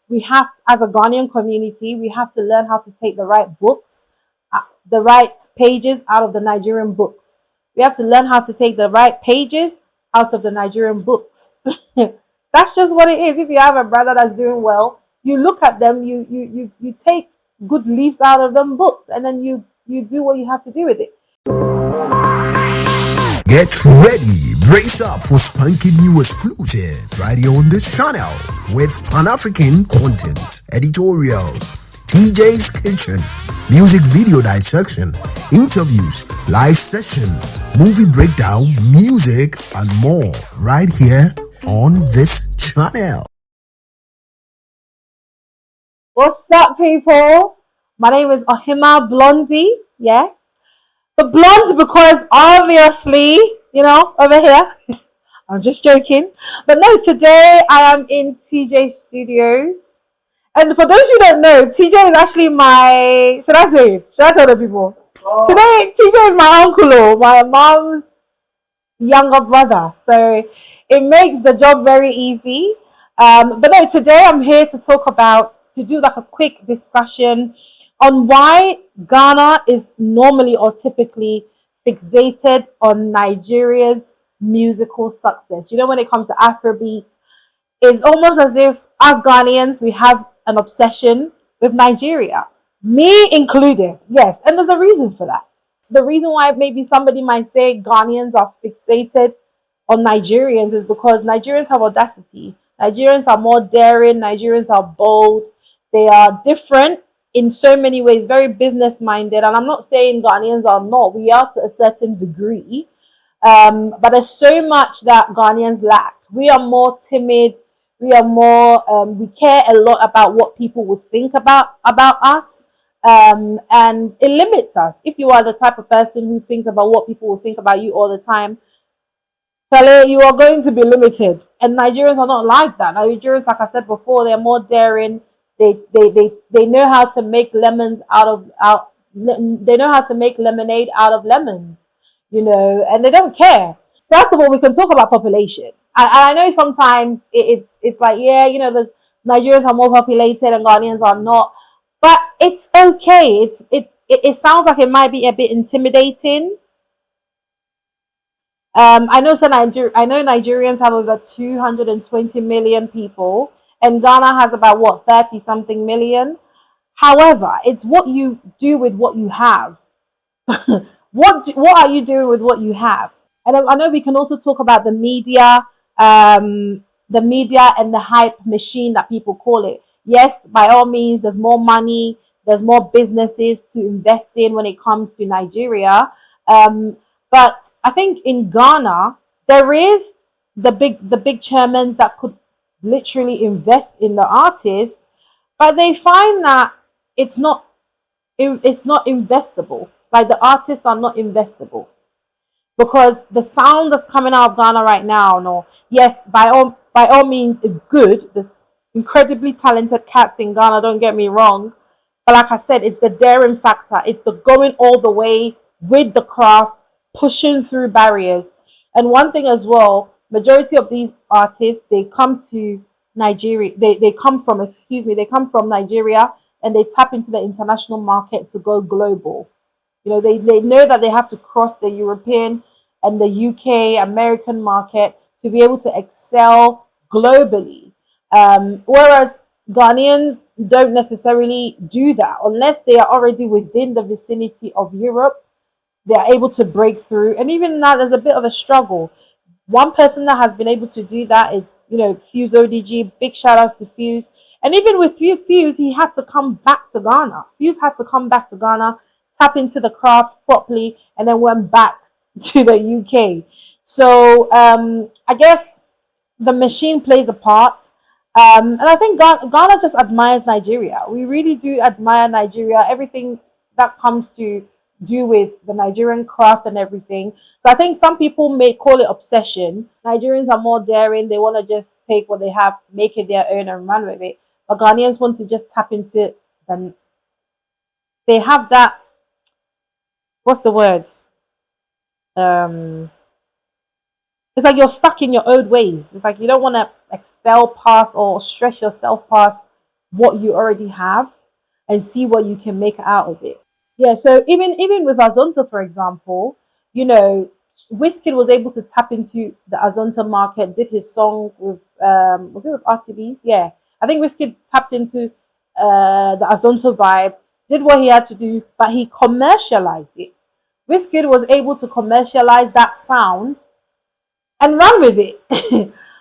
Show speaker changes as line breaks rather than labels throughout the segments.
we have, as a Ghanaian community, we have to learn how to take the right books, the right pages out of the Nigerian books. We have to learn how to take the right pages out of the Nigerian books. That's just what it is. If you have a brother that's doing well, you look at them, you take good leaves out of them books, and then you do what you have to do with it.
Get ready, brace up for spunky new exclusive right here on this channel with Pan-African content, editorials, TJ's Kitchen, music video dissection, interviews, live session, movie breakdown, music, and more right here on this channel.
What's up, people? My name is Ohemaa Blondie. Yes. The blonde, because obviously, over here. I'm just joking. But no, today I am in TJ Studios. And for those who don't know, TJ is actually my, should I say it? Should I tell the people? Oh. Today, TJ is my uncle, my mom's younger brother. So it makes the job very easy. But no, today I'm here to do like a quick discussion on why Ghana is normally or typically fixated on Nigeria's musical success. When it comes to Afrobeat, it's almost as if us Ghanaians, we have an obsession with Nigeria. Me included, yes. And there's a reason for that. The reason why maybe somebody might say Ghanaians are fixated on Nigerians is because Nigerians have audacity. Nigerians are more daring. Nigerians are bold. They are different in so many ways, very business minded. And I'm not saying Ghanaians are not. We are to a certain degree. But there's so much that Ghanaians lack. We are more timid. We are more, we care a lot about what people would think about us. And it limits us. If you are the type of person who thinks about what people will think about you all the time, you are going to be limited. And Nigerians are not like that. Nigerians, like I said before, they're more daring. They know how to make they know how to make lemonade out of lemons, and they don't care. First of all, we can talk about population. I know sometimes it's like, there's Nigerians are more populated and Ghanaians are not, but it's okay. It sounds like it might be a bit intimidating. I know Nigerians have over 220 million people, and Ghana has about 30 something million. However, it's what you do with what you have. What are you doing with what you have? And I know we can also talk about the media and the hype machine that people call it. Yes, by all means, there's more money, there's more businesses to invest in when it comes to Nigeria. But I think in Ghana, there is the big chairmen that could literally invest in the artists, but they find that it's not investable. Like, the artists are not investable because the sound that's coming out of Ghana right now, no, yes, by all means, it's good. There's incredibly talented cats in Ghana. Don't get me wrong, but like I said, it's the daring factor. It's the going all the way with the craft, pushing through barriers. And one thing as well, majority of these artists, they come to Nigeria. They come from Nigeria, and they tap into the international market to go global. They know that they have to cross the European and the UK, American market to be able to excel globally. Whereas Ghanaians don't necessarily do that unless they are already within the vicinity of Europe. They are able to break through, and even now there's a bit of a struggle. One person that has been able to do that is, Fuse ODG. Big shout outs to Fuse. And even with Fuse, he had to come back to Ghana. Fuse had to come back to Ghana, tap into the craft properly, and then went back to the UK. So I guess the machine plays a part. And I think Ghana just admires Nigeria. We really do admire Nigeria. Everything that comes to do with the Nigerian craft and everything. So I think some people may call it obsession. Nigerians are more daring. They want to just take what they have, make it their own, and run with it. But Ghanaians want to just tap into them. They have that, what's the word? It's like you're stuck in your old ways. It's like you don't want to excel past or stretch yourself past what you already have and see what you can make out of it. Yeah, so even with Azonto, for example, you know, Wizkid was able to tap into the Azonto market, did his song with was it with RTVs? Yeah. I think Wizkid tapped into the Azonto vibe, did what he had to do, but he commercialized it. Wizkid was able to commercialize that sound and run with it.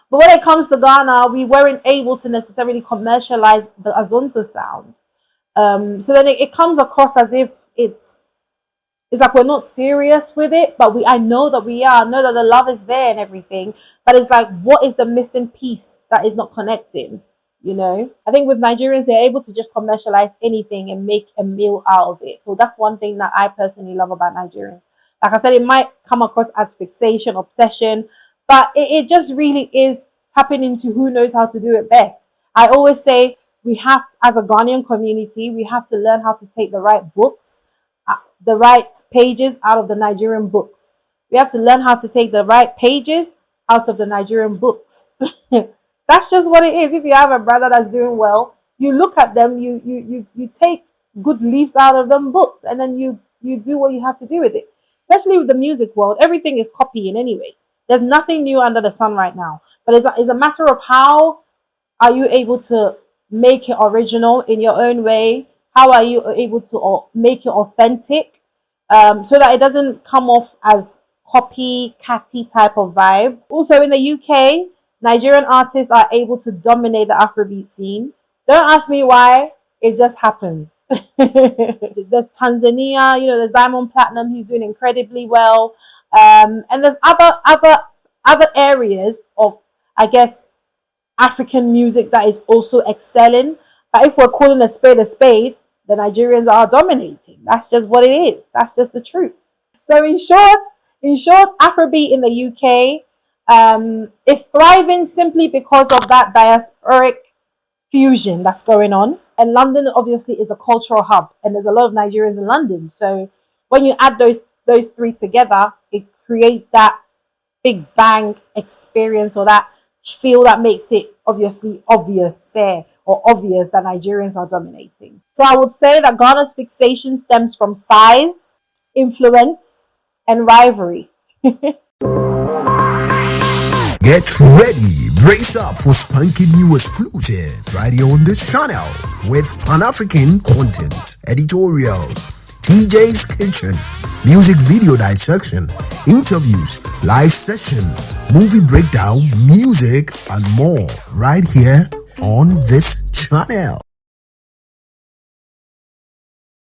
But when it comes to Ghana, we weren't able to necessarily commercialize the Azonto sound. So then it comes across as if it's like we're not serious with it, but I know that we are. I know that the love is there and everything, but it's like, what is the missing piece that is not connecting? You know, I think with Nigerians, they're able to just commercialize anything and make a meal out of it. So that's one thing that I personally love about Nigerians. Like I said, it might come across as fixation, obsession, but it just really is tapping into who knows how to do it best. I always say we have, as a Ghanaian community, we have to learn how to take the right books, the right pages out of the Nigerian books. We have to learn how to take the right pages out of the Nigerian books. That's just what it is. If you have a brother that's doing well, you look at them, you take good leaves out of them books, and then you do what you have to do with it. Especially with the music world, everything is copying anyway. There's nothing new under the sun right now. But it's a matter of how are you able to make it original in your own way? How are you able to make it authentic, so that it doesn't come off as copycatty type of vibe? Also in the UK, Nigerian artists are able to dominate the Afrobeat scene. Don't ask me why, it just happens. There's Tanzania, you know, there's Diamond Platinum, he's doing incredibly well. And there's other areas of, I guess, African music that is also excelling. But if we're calling a spade, the Nigerians are dominating. That's just what it is. That's just the truth. So in short, Afrobeat in the UK is thriving simply because of that diasporic fusion that's going on. And London obviously is a cultural hub, and there's a lot of Nigerians in London. So when you add those three together, it creates that big bang experience, or that feel that makes it obvious that Nigerians are dominating. So I would say that Ghana's fixation stems from size, influence, and rivalry.
Get ready, brace up for spanking new exclusive right here on this channel with Pan-African content, editorials, TJ's Kitchen, music video dissection, interviews, live session, movie breakdown, music, and more right here on this channel.